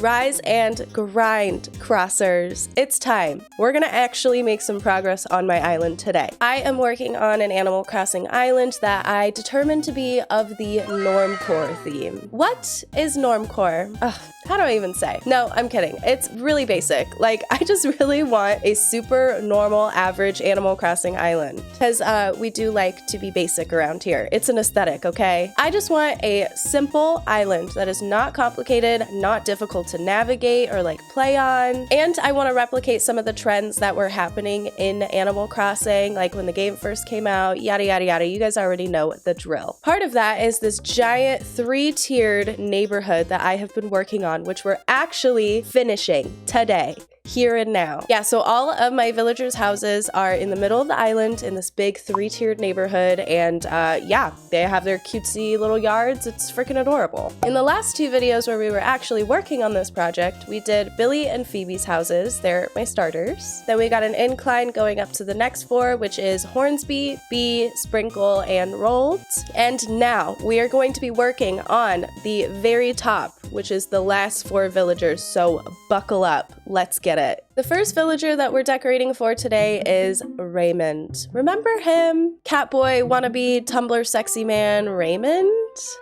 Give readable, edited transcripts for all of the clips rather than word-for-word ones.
Rise and grind, crossers. It's time. We're gonna actually make some progress on my island today. I am working on an Animal Crossing island that I determined to be of the normcore theme. What is normcore? Ugh, how do I even say? No, I'm kidding. It's really basic. Like, I just really want a super normal, average Animal Crossing island. Because we do like to be basic around here. It's an aesthetic, okay? I just want a simple island that is not complicated, not difficult to navigate or like play on. And I want to replicate some of the trends that were happening in Animal Crossing, like when the game first came out, yada, yada, yada. You guys already know the drill. Part of that is this giant 3-tiered neighborhood that I have been working on, which we're actually finishing today. Here and now. Yeah, so all of my villagers' houses are in the middle of the island in this big 3-tiered neighborhood, and yeah, they have their cutesy little yards. It's freaking adorable. In the last 2 videos where we were actually working on this project, we did Billy and Phoebe's houses. They're my starters. Then we got an incline going up to the next floor, which is Hornsby, Bee, Sprinkle, and Rolled. And now we are going to be working on the very top, which is the last 4 villagers, so buckle up. Let's get it. The first villager that we're decorating for today is Raymond. Remember him? Catboy, wannabe, Tumblr sexy man, Raymond?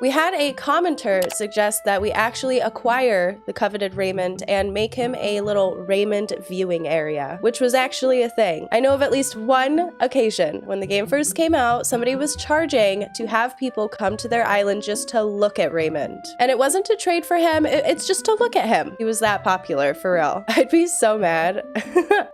We had a commenter suggest that we actually acquire the coveted Raymond and make him a little Raymond viewing area, which was actually a thing. I know of at least one occasion when the game first came out, somebody was charging to have people come to their island just to look at Raymond. And it wasn't to trade for him, it's just to look at him. He was that popular, for real. I'd be so mad.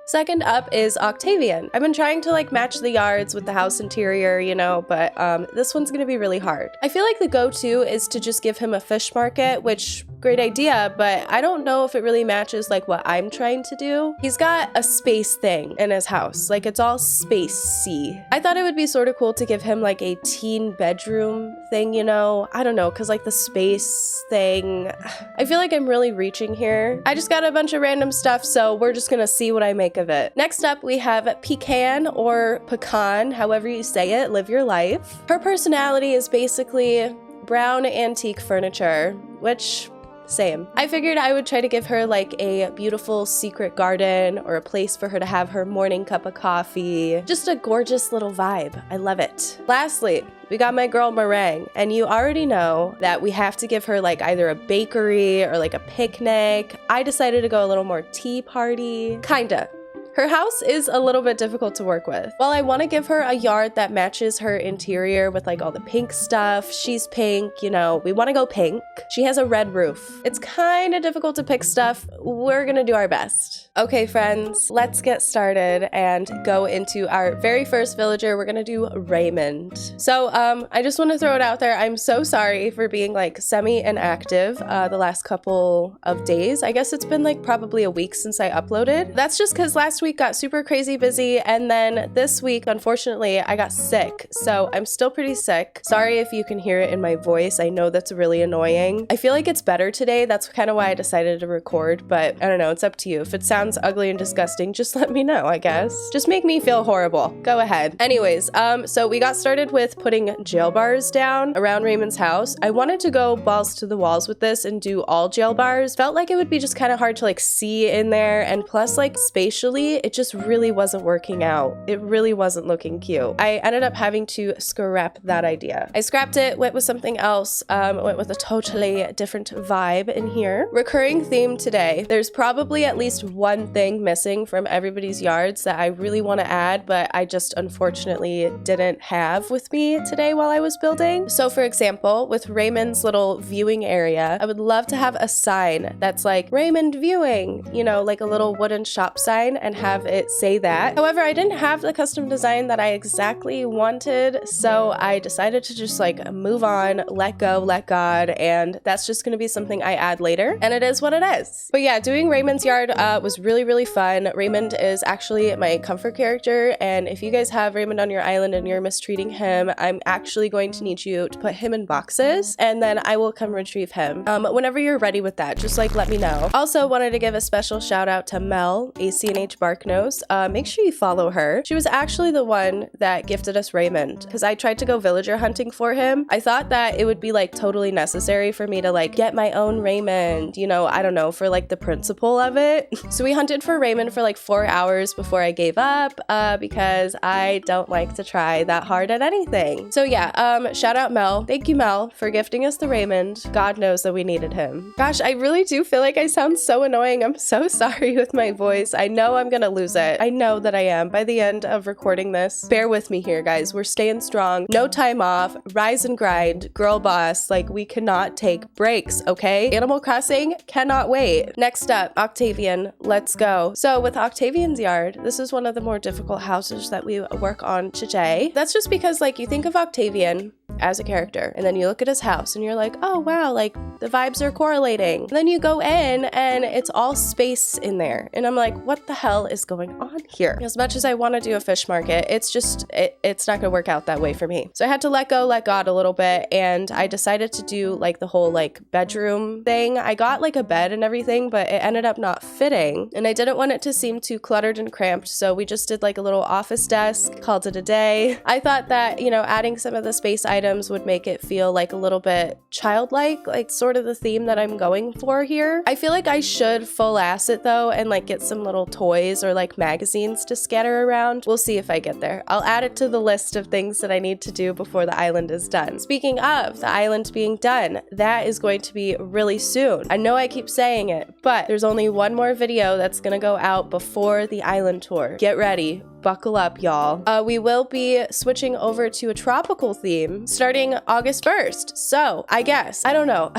Second up is Octavian. I've been trying to like match the yards with the house interior, you know, but this one's gonna be really hard. I feel like the go-to is to just give him a fish market, which great idea, but I don't know if it really matches like what I'm trying to do. He's got a space thing in his house, like it's all spacey. I thought it would be sort of cool to give him like a teen bedroom thing, you know? I don't know, cause like the space thing, I feel like I'm really reaching here. I just got a bunch of random stuff, so we're just gonna see what I make of it. Next up, we have Pecan or Pecan, however you say it, live your life. Her personality is basically brown antique furniture, which same. I figured I would try to give her like a beautiful secret garden or a place for her to have her morning cup of coffee. Just a gorgeous little vibe. I love it. Lastly, we got my girl Meringue, and you already know that we have to give her like either a bakery or like a picnic. I decided to go a little more tea party. Kinda. Her house is a little bit difficult to work with. While I want to give her a yard that matches her interior with like all the pink stuff, she's pink, you know, we want to go pink. She has a red roof. It's kind of difficult to pick stuff. We're gonna do our best. Okay, friends, let's get started and go into our very first villager. We're gonna do Raymond. So I just want to throw it out there. I'm so sorry for being like semi-inactive the last couple of days. I guess it's been like probably a week since I uploaded. That's just because last week got super crazy busy, and then this week, unfortunately, I got sick. So I'm still pretty sick. Sorry if you can hear it in my voice. I know that's really annoying. I feel like it's better today. That's kind of why I decided to record, but I don't know. It's up to you. If it sounds ugly and disgusting, just let me know, I guess. Just make me feel horrible. Go ahead. Anyways, so we got started with putting jail bars down around Raymond's house. I wanted to go balls to the walls with this and do all jail bars. Felt like it would be just kind of hard to like see in there, and plus like spatially, it just really wasn't working out. It really wasn't looking cute. I ended up having to scrap that idea. I scrapped it, went with something else, went with a totally different vibe in here. Recurring theme today. There's probably at least one thing missing from everybody's yards that I really want to add, but I just unfortunately didn't have with me today while I was building. So for example, with Raymond's little viewing area, I would love to have a sign that's like Raymond viewing, you know, like a little wooden shop sign, and have it say that. However, I didn't have the custom design that I exactly wanted, so I decided to just like move on, let go, let God, and that's just gonna be something I add later, and it is what it is. But yeah, doing Raymond's yard was really, really fun. Raymond is actually my comfort character, and if you guys have Raymond on your island and you're mistreating him, I'm actually going to need you to put him in boxes, and then I will come retrieve him. Whenever you're ready with that, just like let me know. Also wanted to give a special shout out to Mel, ACNH Marknose. Make sure you follow her. She was actually the one that gifted us Raymond because I tried to go villager hunting for him. I thought that it would be like totally necessary for me to like get my own Raymond, you know, I don't know, for like the principle of it. So we hunted for Raymond for like 4 hours before I gave up because I don't like to try that hard at anything. So yeah, shout out Mel. Thank you, Mel, for gifting us the Raymond. God knows that we needed him. Gosh, I really do feel like I sound so annoying. I'm so sorry with my voice. I know I'm gonna lose it. I know that I am by the end of recording this. Bear with me here, guys. We're staying strong. No time off. Rise and grind. Girl boss. Like, we cannot take breaks, okay? Animal Crossing cannot wait. Next up, Octavian. Let's go. So with Octavian's yard, this is one of the more difficult houses that we work on today. That's just because, like, you think of Octavian as a character, and then you look at his house and you're like, oh wow, like the vibes are correlating. And then you go in and it's all space in there, and I'm like, what the hell is going on here? As much as I want to do a fish market, it's just it's not gonna work out that way for me. So I had to let God a little bit, and I decided to do like the whole like bedroom thing. I got like a bed and everything, but it ended up not fitting, and I didn't want it to seem too cluttered and cramped, so we just did like a little office desk, called it a day. I thought that, you know, adding some of the space items would make it feel like a little bit childlike, like sort of the theme that I'm going for here. I feel like I should full ass it though and like get some little toys or like magazines to scatter around. We'll see if I get there. I'll add it to the list of things that I need to do before the island is done. Speaking of the island being done, that is going to be really soon. I know I keep saying it, but there's only one more video that's gonna go out before the island tour. Get ready. Buckle up, y'all. We will be switching over to a tropical theme starting August 1st. So I guess, I don't know.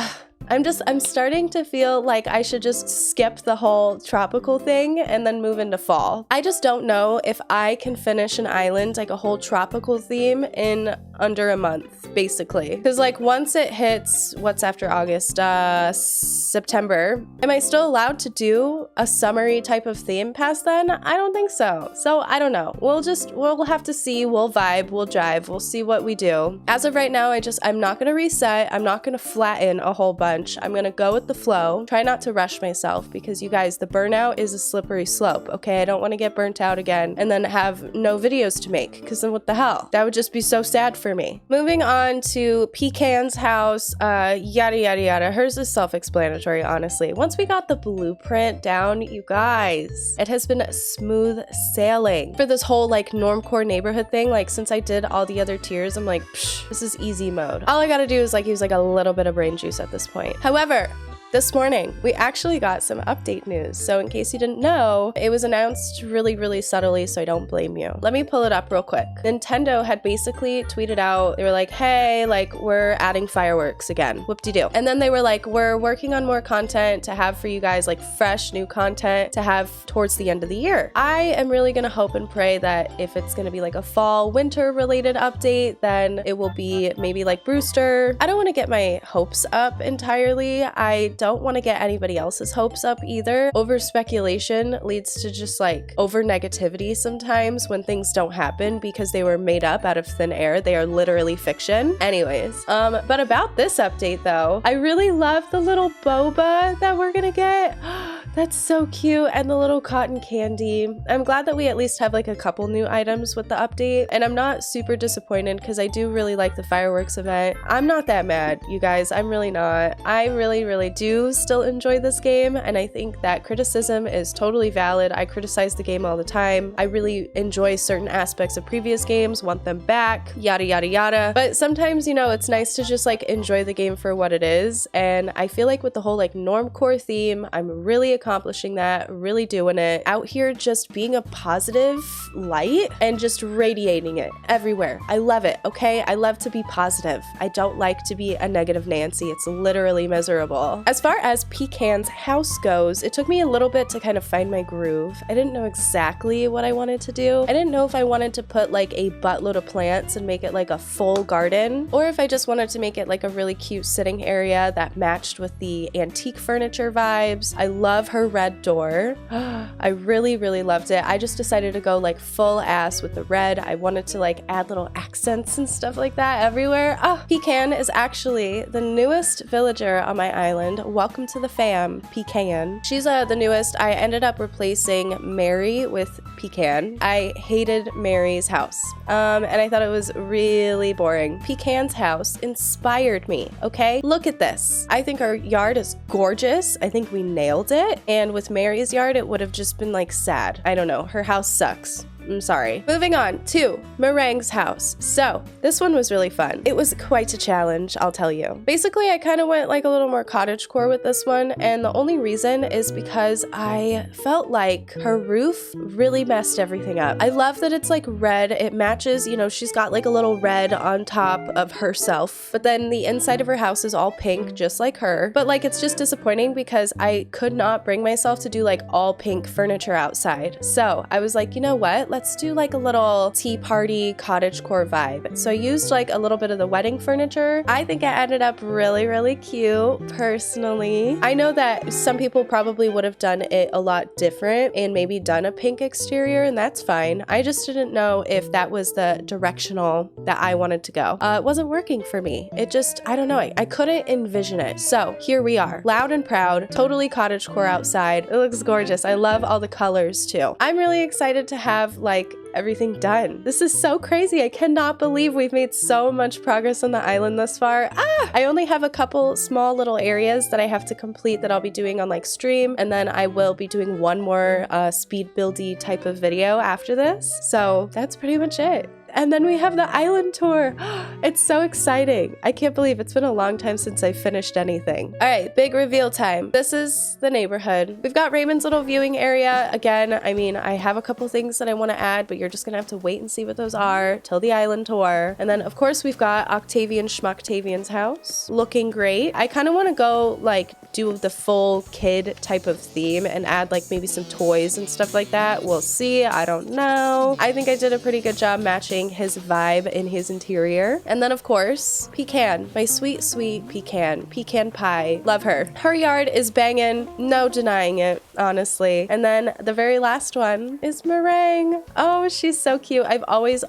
I'm starting to feel like I should just skip the whole tropical thing and then move into fall. I just don't know if I can finish an island, like a whole tropical theme, in under a month, basically. Because like once it hits, what's after August? September. Am I still allowed to do a summery type of theme past then? I don't think so. So I don't know. We'll have to see. We'll vibe, we'll jive, we'll see what we do. As of right now, I'm not gonna reset. I'm not gonna flatten a whole bunch. I'm gonna go with the flow. Try not to rush myself because you guys, the burnout is a slippery slope, okay? I don't want to get burnt out again and then have no videos to make, because then what the hell? That would just be so sad for me. Moving on to Pecans House, yada yada yada. Hers is self-explanatory, honestly. Once we got the blueprint down, you guys, it has been smooth sailing. For this whole like normcore neighborhood thing, like since I did all the other tiers, I'm like, psh, this is easy mode. All I gotta do is like use like a little bit of brain juice at this point. However, this morning, we actually got some update news. So in case you didn't know, it was announced really, really subtly, so I don't blame you. Let me pull it up real quick. Nintendo had basically tweeted out, they were like, hey, like we're adding fireworks again, whoop-de-doo. And then they were like, we're working on more content to have for you guys, like fresh new content to have towards the end of the year. I am really gonna hope and pray that if it's gonna be like a fall, winter related update, then it will be maybe like Brewster. I don't wanna get my hopes up entirely. I don't want to get anybody else's hopes up either. Over speculation leads to just like over negativity sometimes when things don't happen because they were made up out of thin air. They are literally fiction. Anyways, but about this update though, I really love the little boba that we're gonna get. That's so cute. And the little cotton candy. I'm glad that we at least have like a couple new items with the update, and I'm not super disappointed because I do really like the fireworks event. I'm not that mad, you guys. I'm really not. I really do still enjoy this game, and I think that criticism is totally valid. I criticize the game all the time. I really enjoy certain aspects of previous games, want them back, yada yada yada. But sometimes, you know, it's nice to just like enjoy the game for what it is, and I feel like with the whole like normcore theme, I'm really accomplishing that, really doing it. Out here just being a positive light and just radiating it everywhere. I love it, okay? I love to be positive. I don't like to be a negative Nancy. It's literally miserable. As far as Pecans House goes, it took me a little bit to kind of find my groove. I didn't know exactly what I wanted to do. I didn't know if I wanted to put like a buttload of plants and make it like a full garden, or if I just wanted to make it like a really cute sitting area that matched with the antique furniture vibes. I love her red door. I really, really loved it. I just decided to go like full ass with the red. I wanted to like add little accents and stuff like that everywhere. Oh, Pecan is actually the newest villager on my island. Welcome to the fam, Pecan. She's the newest. I ended up replacing Mary with Pecan. I hated Mary's house. And I thought it was really boring. Pecan's house inspired me, okay? Look at this. I think our yard is gorgeous. I think we nailed it. And with Mary's yard, it would have just been like sad. I don't know. Her house sucks. I'm sorry. Moving on to Meringues' house. So this one was really fun. It was quite a challenge, I'll tell you. Basically, I kind of went like a little more cottagecore with this one, and the only reason is because I felt like her roof really messed everything up. I love that it's like red. It matches, you know, she's got like a little red on top of herself, but then the inside of her house is all pink, just like her. But like, it's just disappointing because I could not bring myself to do like all pink furniture outside. So I was like, you know what? Let's do like a little tea party cottagecore vibe. So I used like a little bit of the wedding furniture. I think it ended up really, really cute, personally. I know that some people probably would have done it a lot different and maybe done a pink exterior, and that's fine. I just didn't know if that was the directional that I wanted to go. It wasn't working for me. It just, I don't know, I couldn't envision it. So here we are, loud and proud, totally cottagecore outside. It looks gorgeous. I love all the colors too. I'm really excited to have like everything done. This is so crazy. I cannot believe we've made so much progress on the island thus far. I only have a couple small little areas that I have to complete that I'll be doing on like stream, and then I will be doing one more speed buildy type of video after this. So that's pretty much it. And then we have the island tour. It's so exciting. I can't believe it's been a long time since I finished anything. All right, big reveal time. This is the neighborhood. We've got Raymond's little viewing area. Again, I mean, I have a couple things that I want to add, but you're just gonna have to wait and see what those are till the island tour. And then of course we've got Octavian Schmuctavian's house. Looking great. I kind of want to go like do the full kid type of theme and add like maybe some toys and stuff like that. We'll see. I don't know. I think I did a pretty good job matching his vibe in his interior. And then of course, Pecan, my sweet, sweet Pecan. Pecan pie. Love her. Her yard is banging. No denying it, honestly. And then the very last one is Meringue. Oh, she's so cute. I've always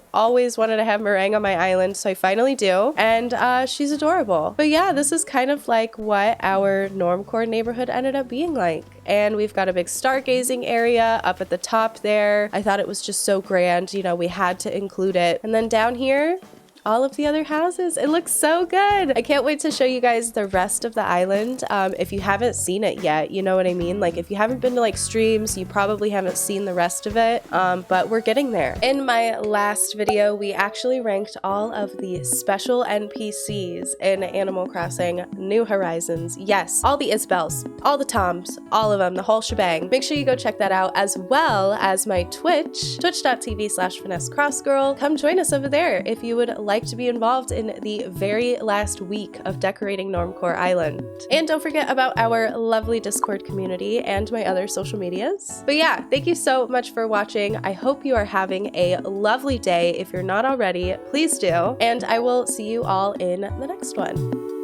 wanted to have Meringue on my island, so I finally do. And she's adorable. But yeah, this is kind of like what our normcore neighborhood ended up being like. And we've got a big stargazing area up at the top there. I thought it was just so grand, you know, we had to include it. And then down here, all of the other houses. It looks so good. I can't wait to show you guys the rest of the island. If you haven't seen it yet, you know what I mean? Like if you haven't been to like streams, you probably haven't seen the rest of it, but we're getting there. In my last video, we actually ranked all of the special NPCs in Animal Crossing New Horizons. Yes, all the Isabels, all the Toms, all of them, the whole shebang. Make sure you go check that out, as well as my Twitch, twitch.tv/finessecrossgirl. Come join us over there if you would like to be involved in the very last week of decorating Normcore Island. And don't forget about our lovely Discord community and my other social medias. But yeah, thank you so much for watching. I hope you are having a lovely day. If you're not already, please do. And I will see you all in the next one.